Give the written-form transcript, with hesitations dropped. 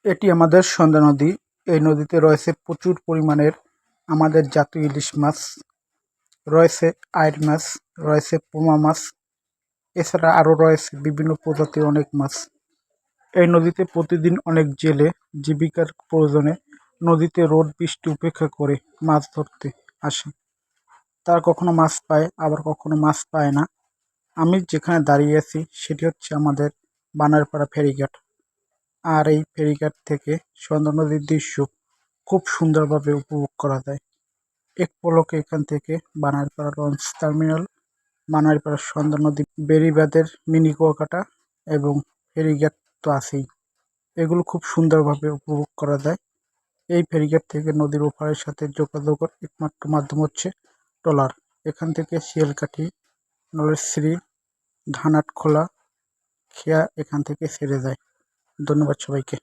এটি আমাদের সন্ধ্যা নদী। এই নদীতে রয়েছে প্রচুর পরিমাণের আমাদের জাতীয় ইলিশ মাছ, রয়েছে আইড় মাছ, রয়েছে পোমা মাছ, এছাড়া আরও রয়েছে বিভিন্ন প্রজাতির অনেক মাছ। এই নদীতে প্রতিদিন অনেক জেলে জীবিকার প্রয়োজনে নদীতে রোদ বৃষ্টি উপেক্ষা করে মাছ ধরতে আসে। তারা কখনো মাছ পায়, আবার কখনো মাছ পায় না। আমি যেখানে দাঁড়িয়ে আছি সেটি হচ্ছে আমাদের বানারপাড়া ফেরিঘাট। আর এই ফেরিঘাট থেকে সন্ধ্যা নদীর দৃশ্য খুব সুন্দরভাবে উপভোগ করা যায়। এক পলকে এখান থেকে বানারপাড়া লঞ্চ টার্মিনাল, বানারপাড়া সন্ধ্যা নদী বেড়িবাঁধের মিনি কুয়াকাটা এবং ফেরিঘাট তো আছেই, এগুলো খুব সুন্দরভাবে উপভোগ করা যায়। এই ফেরিঘাট থেকে নদীর ওপারের সাথে যোগাযোগের একমাত্র মাধ্যম হচ্ছে ট্রলার। এখান থেকে শিয়ালকাঠি, নলেশ্রী, ধানাটখোলা, খেয়া এখান থেকে ছেড়ে যায়। ধন্যবাদ সবাইকে।